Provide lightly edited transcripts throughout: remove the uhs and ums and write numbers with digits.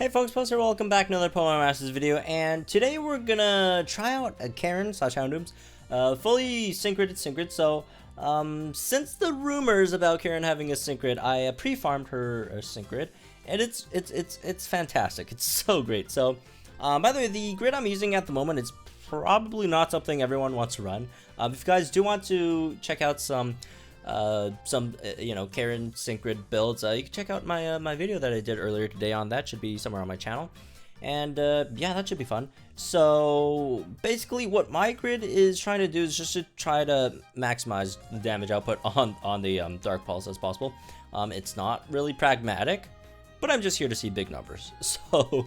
Hey folks, Poster, welcome back to another Pokemon Masters video, and today we're gonna try out a Karen / Houndoom's fully synchroned. So, since the rumors about Karen having a synchroned, I pre-farmed her synchroned, and it's fantastic. It's so great. So, by the way, the grid I'm using at the moment is probably not something everyone wants to run. If you guys do want to check out some Karen synchroned builds, you can check out my my video that I did earlier today on that. Should be somewhere on my channel, and yeah, that should be fun. So basically what my grid is trying to do is just to try to maximize the damage output on the Dark Pulse as possible. It's not really pragmatic, but I'm just here to see big numbers. So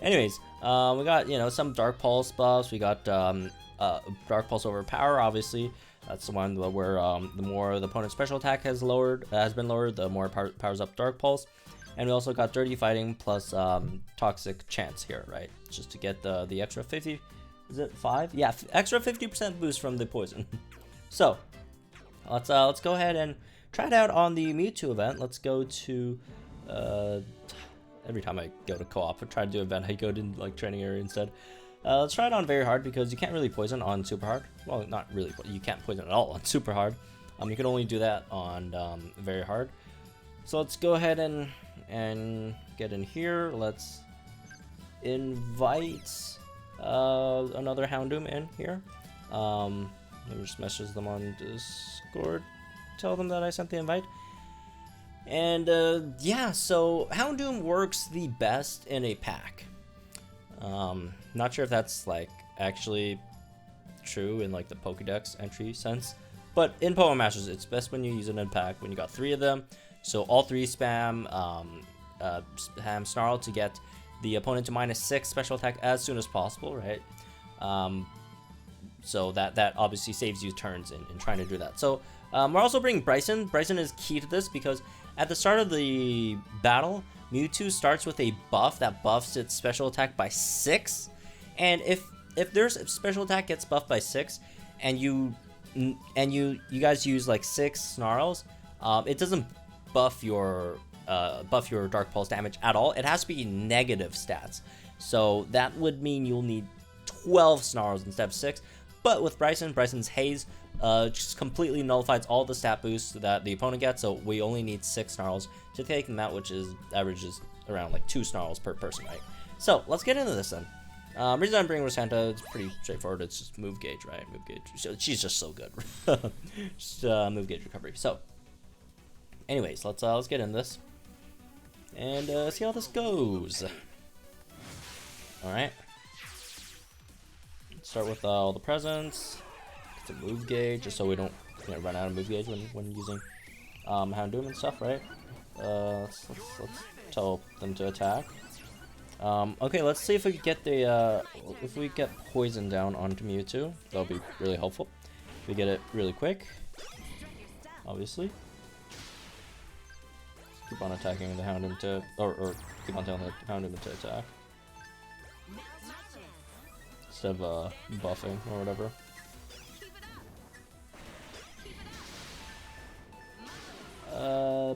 anyways, we got some Dark Pulse buffs. We got Dark Pulse Overpower, obviously. That's the one where the more the opponent's special attack has been lowered, the more it powers up Dark Pulse. And we also got Dirty Fighting plus Toxic Chance here, right? Just to get the extra 50, is it 5? Yeah, extra 50% boost from the poison. So let's go ahead and try it out on the Mewtwo event. Let's go to every time I go to co-op, I try to do an event, I go to like training area instead. Let's try it on very hard because you can't really poison on super hard. Well, not really, but you can't poison at all on super hard. You can only do that on very hard. So let's go ahead and get in here. Let's invite another Houndoom in here. Let me just message them on Discord. Tell them that I sent the invite. And yeah, so Houndoom works the best in a pack. Not sure if that's like actually true in like the Pokédex entry sense, but in Pokemon Masters it's best when you use it in a pack when you got 3 of them. So all 3 spam Snarl to get the opponent to -6 special attack as soon as possible, right? So that obviously saves you turns in trying to do that. So we're also bringing Bryson. Bryson is key to this because at the start of the battle, Mewtwo starts with a buff that buffs its special attack by 6, and if their special attack gets buffed by 6, and you guys use like 6 Snarls, it doesn't buff your Dark Pulse damage at all. It has to be negative stats, so that would mean you'll need 12 Snarls instead of 6. But with Bryson's Haze just completely nullifies all the stat boosts that the opponent gets, so we only need 6 Snarls to take them out, which is averages around like 2 Snarls per person, right? So let's get into this then. Reason I'm bringing Rosanta, it's pretty straightforward. It's just move gauge, right? Move gauge. She's just so good. Just move gauge recovery. So, anyways, let's get into this and see how this goes. All right. Start with all the presents. Get the move gauge, just so we don't run out of move gauge when using Houndoom and stuff, right? Let's tell them to attack. Okay, let's see if we get the if we get poison down onto Mewtwo. That'll be really helpful. If we get it really quick, obviously. Keep on attacking the Houndoom to, or keep on telling the Houndoom to attack instead of buffing or whatever.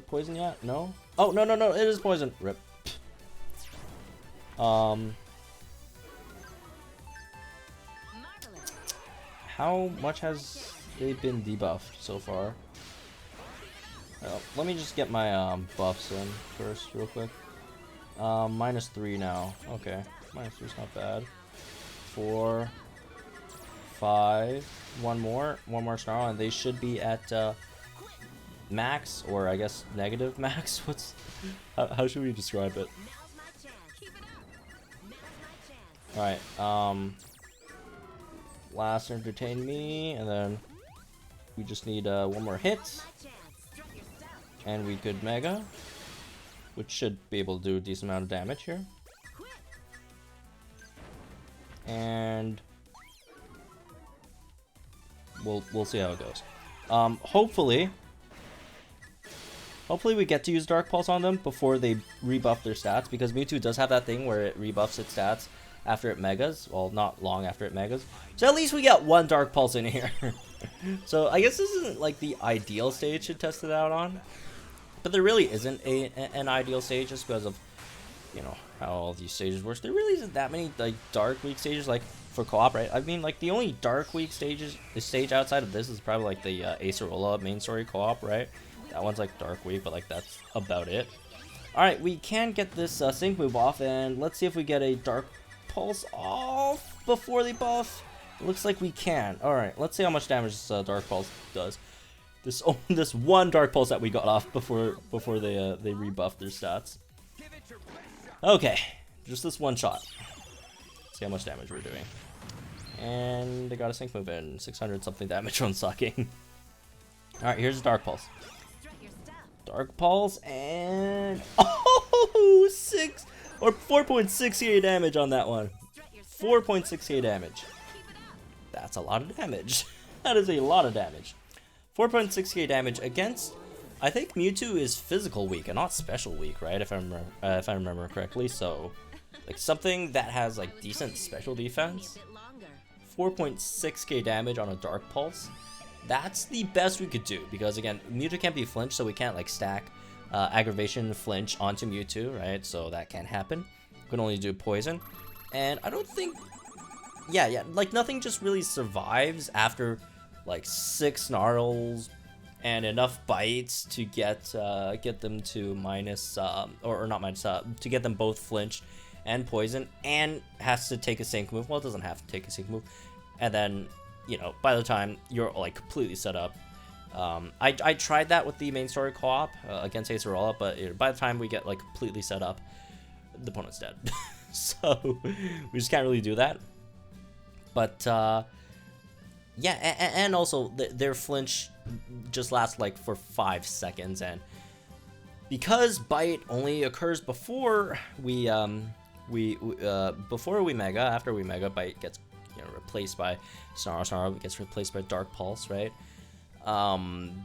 Poison yet? No? Oh, no, it is poison. Rip. How much has they been debuffed so far? Let me just get my buffs in first real quick. -3 now. Okay. -3 is not bad. 4, 5, one more Snarl, and they should be at max, or I guess negative max. How should we describe it? Alright, last entertain me, and then we just need one more hit, and we could Mega, which should be able to do a decent amount of damage here. And we'll see how it goes. Hopefully we get to use Dark Pulse on them before they rebuff their stats, because Mewtwo does have that thing where it rebuffs its stats after it Megas. Well, not long after it Megas. So at least we got 1 Dark Pulse in here. So I guess this isn't like the ideal stage to test it out on. But there really isn't an ideal stage just because of, how all these stages works. There really isn't that many like dark week stages like for co-op, right? I mean, like the only dark week stage outside of this is probably like the Acerola main story co-op, right? That one's like dark week, but like that's about it. All right, we can get this sync move off, and let's see if we get a dark pulse off before they buff. It looks like we can. All right, let's see how much damage this dark pulse does. This one dark pulse that we got off before they rebuffed their stats. Okay, just this one shot. See how much damage we're doing. And they got a sync move in, 600 something damage on sucking. All right, here's a dark pulse. Dark pulse and 4.68 damage on that one. 4.68 damage. That's a lot of damage. That is a lot of damage. 4.68 damage against, I think Mewtwo is physical weak and not special weak, right? If I remember correctly. So, like something that has like decent special defense. 4.6k damage on a dark pulse. That's the best we could do because again, Mewtwo can't be flinched, so we can't like stack aggravation flinch onto Mewtwo, right? So that can't happen. We can only do poison, and I don't think, yeah, like nothing just really survives after like 6 snarls and enough bites to get them to minus or not minus to get them both flinched and poison, and has to take a sync move. Well, it doesn't have to take a sync move, and then you know by the time you're like completely set up. I tried that with the main story co-op against Acerola, but by the time we get like completely set up, the opponent's dead. So we just can't really do that. But yeah, and also their flinch just lasts like for 5 seconds, and because bite only occurs before we mega, after we mega, bite gets replaced by Snarl gets replaced by Dark Pulse, right?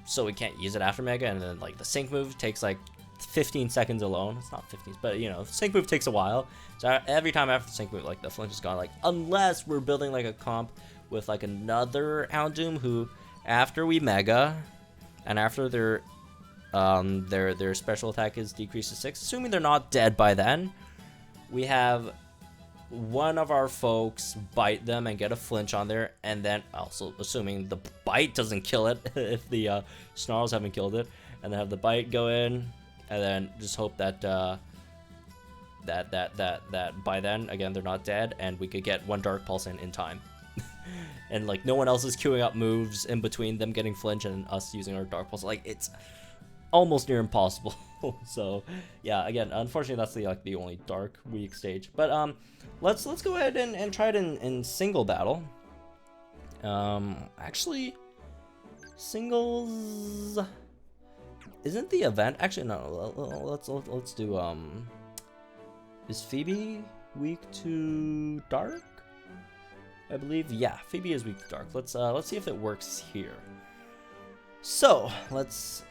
So we can't use it after mega, and then like the sync move takes like 15 seconds alone. It's not 15, but the sync move takes a while. So every time after the sync move, like the flinch is gone. Like unless we're building like a comp with like another Houndoom who, after we mega, and after their special attack is decreased to 6, assuming they're not dead by then, we have one of our folks bite them and get a flinch on there, and then also assuming the bite doesn't kill it if the snarls haven't killed it, and then have the bite go in, and then just hope that that by then again they're not dead, and we could get one dark pulse in time. And like no one else is queuing up moves in between them getting flinch and us using our dark pulse. Like it's almost near impossible. So yeah, again, unfortunately that's the only dark weak stage. But let's go ahead and try it in single battle. Actually, singles isn't the event. Actually, no. Let's do is Phoebe weak to dark? I believe, yeah, Phoebe is weak to dark. Let's see if it works here. So let's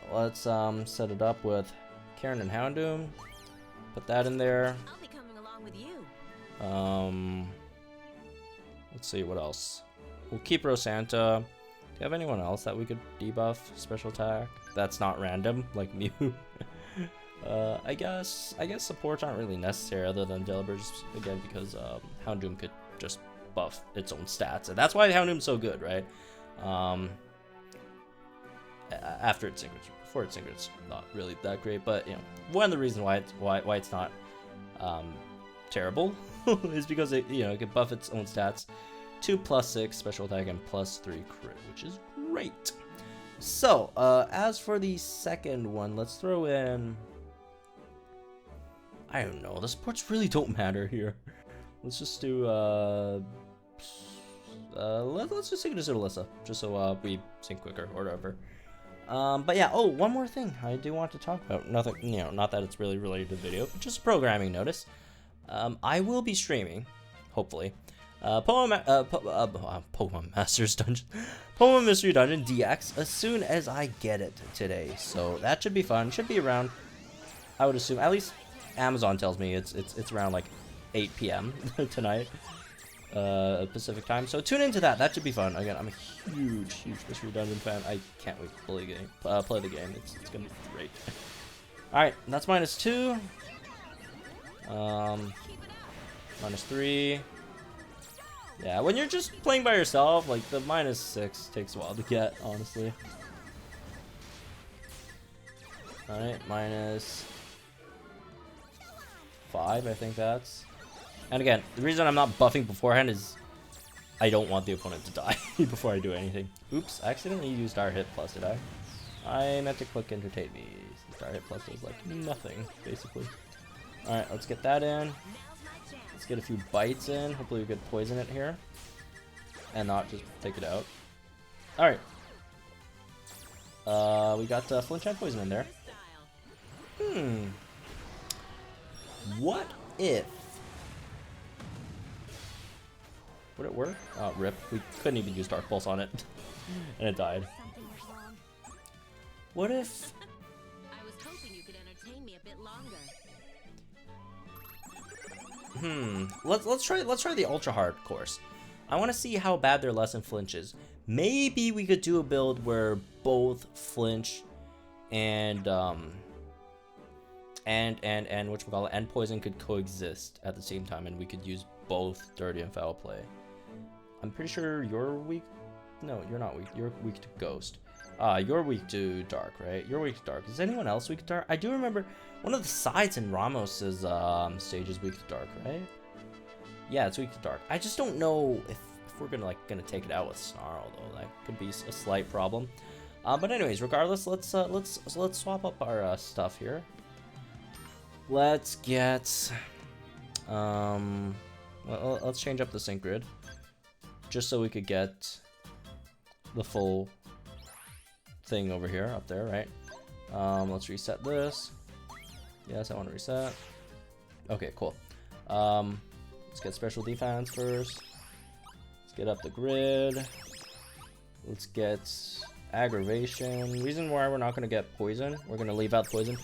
set it up with Karen and Houndoom. Put that in there. I'll be coming along with you. Let's see what else. We'll keep Rosanta. Do you have anyone else that we could debuff special attack? That's not random, like Mew. I guess supports aren't really necessary other than Delibers, again, because Houndoom could just buff its own stats, and that's why Houndoom's so good, right? After its signature, before its signature, it's not really that great, but one of the reasons why it's not terrible is because it can buff its own stats to +6 special attack and +3 crit, which is great. So as for the second one, let's throw in, I don't know, the supports really don't matter here. Let's just do let's just take it to Alyssa, just so we sync quicker or whatever. But yeah, oh, one more thing I do want to talk about. Nothing, not that it's really related to the video, but just a programming notice. I will be streaming, hopefully, Pokemon Masters Dungeon, Pokemon Mystery Dungeon DX as soon as I get it today. So that should be fun. Should be around, I would assume, at least Amazon tells me it's around like 8 p.m. tonight, Pacific time. So tune into that. That should be fun. Again, I'm a huge Mystery Dungeon fan. I can't wait to play the game. It's gonna be great. All right, that's -2. -3. Yeah, when you're just playing by yourself, like the -6 takes a while to get, honestly. Alright, -5, I think that's. And again, the reason I'm not buffing beforehand is I don't want the opponent to die before I do anything. Oops, I accidentally used our hit plus, did I? I meant to click entertain me. Since our hit plus does like nothing, basically. Alright, let's get that in. Let's get a few bites in. Hopefully we could poison it here. And not just take it out. Alright. We got flinch and poison in there. What if... Would it work? Oh, rip. We couldn't even use Dark Pulse on it. And it died. What if... I was hoping you could entertain me a bit longer. Let's try the ultra hard course. I want to see how bad their lesson flinch is. Maybe we could do a build where both flinch and whatchamacallit, and poison could coexist at the same time, and we could use both dirty and foul play. I'm pretty sure you're weak. No, you're not weak. You're weak to ghost. You're weak to dark, right? You're weak to dark. Is anyone else weak to dark? I do remember one of the sides in Ramos's stage is weak to dark, right? Yeah, it's weak to dark. I just don't know if we're gonna take it out with Snarl though. That could be a slight problem. But anyways, regardless, let's swap up our stuff here. Let's get let's change up the sync grid just so we could get the full thing over here, up there, right? Let's reset this. Yes, I want to reset. Okay, cool. Let's get special defense first. Let's get up the grid. Let's get aggravation. Reason why we're not going to get poison, we're going to leave out poison.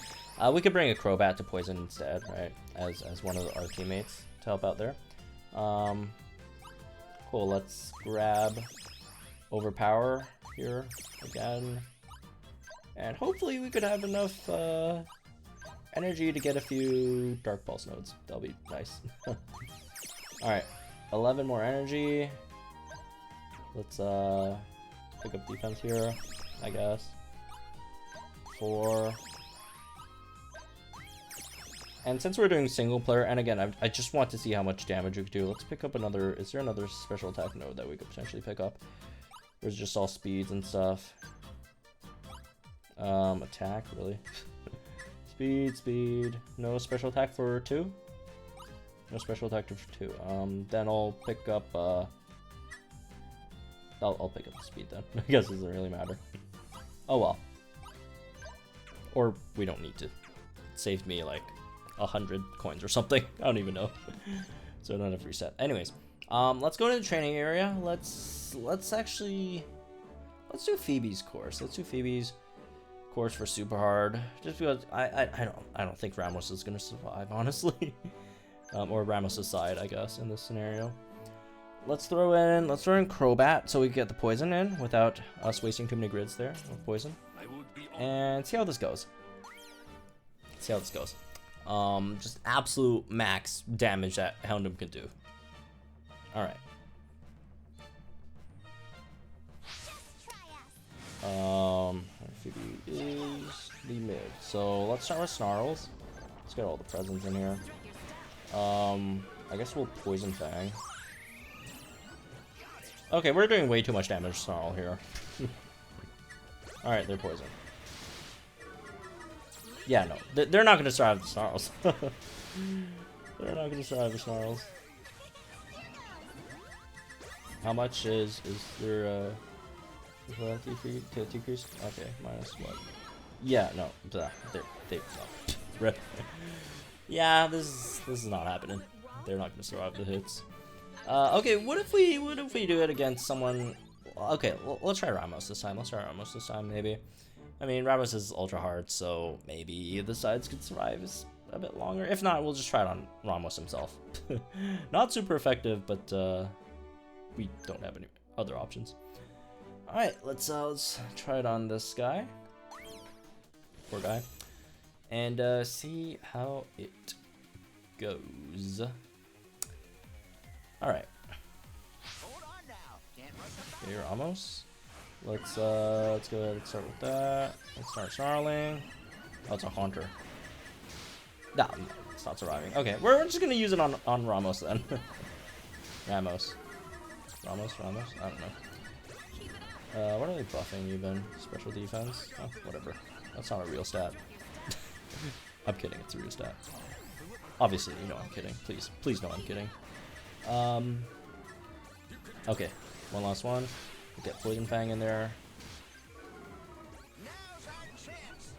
We could bring a Crobat to poison instead, right? As one of our teammates to help out there. Cool, let's grab overpower here again. And hopefully we could have enough energy to get a few Dark Pulse nodes. That'll be nice. Alright, 11 more energy. Let's pick up defense here, I guess. 4. And since we're doing single player, and again, I just want to see how much damage we could do. Let's pick up another... Is there another special attack node that we could potentially pick up? There's just all speeds and stuff. Attack, really? Speed. No special attack for 2? No special attack for 2. Then I'll pick up, I'll pick up the speed then. I guess it doesn't really matter. Oh well. Or we don't need to. It saved me like 100 coins or something. I don't even know. So I don't have to reset. Anyways, let's go to the training area. Let's do Phoebe's course. Let's do Phoebe's course for super hard. Just because I don't think Ramos is gonna survive, honestly. Or Ramos's side, I guess, in this scenario. Let's throw in Crobat so we get the poison in without us wasting too many grids there with poison. And see how this goes. Just absolute max damage that Houndoom can do. Alright. Phoebe is the mid. So let's start with Snarls. Let's get all the presents in here. I guess we'll Poison Fang. Okay, we're doing way too much damage to Snarl here. Alright, they're poison. Yeah, no. They're not going to survive the Snarls. They're not going to survive the Snarls. How much is their decrease? Okay, minus what? Yeah, no. They rip. Yeah, this is not happening. They're not going to survive the hits. Okay, what if we do it against someone? Okay, let's try Ramos this time. Maybe. I mean, Ramos is ultra hard, so maybe the sides could survive a bit longer. If not, we'll just try it on Ramos himself. Not super effective, but we don't have any other options. All right, let's try it on this guy. Poor guy. And see how it goes. All right. Okay, you're almost. Let's go ahead and start with that. Let's start snarling. Oh, it's a haunter. No, it's not surviving. Okay, we're just gonna use it on Ramos then. Ramos. I don't know. What are they buffing even? Special defense? Oh, whatever. That's not a real stat. I'm kidding, it's a real stat. Obviously, you know I'm kidding. Please know I'm kidding. Okay, one last one. Get Poison Fang in there.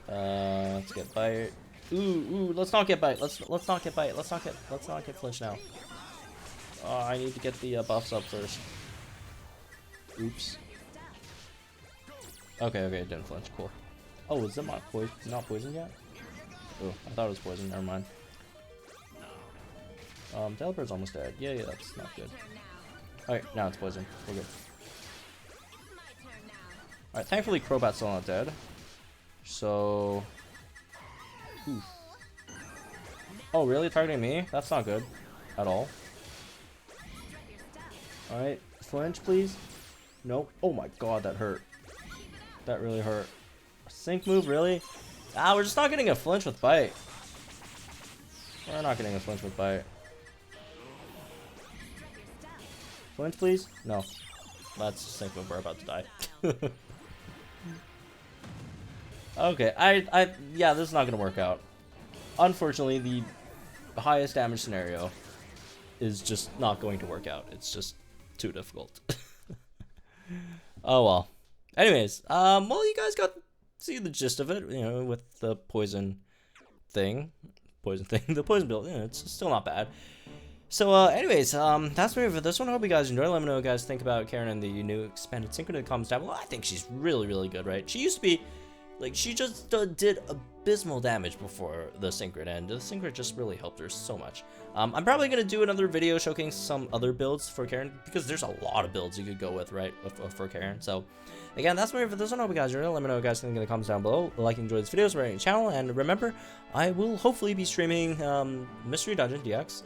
Let's get Bite. Ooh, let's not get Bite. Let's not get Bite. Let's not get Flinch now. I need to get the buffs up first. Oops. Okay, it didn't flinch. Cool. Oh, is it not poisoned yet? Oh, I thought it was poisoned. Never mind. Teleport's almost dead. Yeah, that's not good. Alright, now it's poisoned. We're good. Alright, thankfully Crobat's still not dead. So... Oof. Oh, really? Targeting me? That's not good. At all. Alright, flinch please. Nope. Oh my god, that hurt. That really hurt. Sync move, really? Ah, we're just not getting a flinch with Bite. We're not getting a flinch with Bite. Flinch, please? No. That's sync move. We're about to die. Okay, yeah, this is not gonna work out. Unfortunately, the highest damage scenario is just not going to work out. It's just too difficult. Oh well. Anyways, well, you guys got to see the gist of it, you know, with the poison thing. The poison build, you know, it's still not bad. So, anyways, that's me for this one. I hope you guys enjoyed. Let me know what you guys think about Karen and the new expanded sync in the comments down below. I think she's really good, right? She used to be, like, she just did abysmal damage before the Synchron, and the Synchron just really helped her so much. I'm probably going to do another video showcasing some other builds for Karen, because there's a lot of builds you could go with, right, for Karen. So, again, that's me for this one. I hope you guys enjoyed. Let me know what you guys think in the comments down below. Like and enjoy this video, subscribe to the channel, and remember, I will hopefully be streaming Mystery Dungeon DX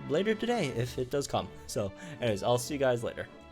later today, if it does come. So, anyways, I'll see you guys later.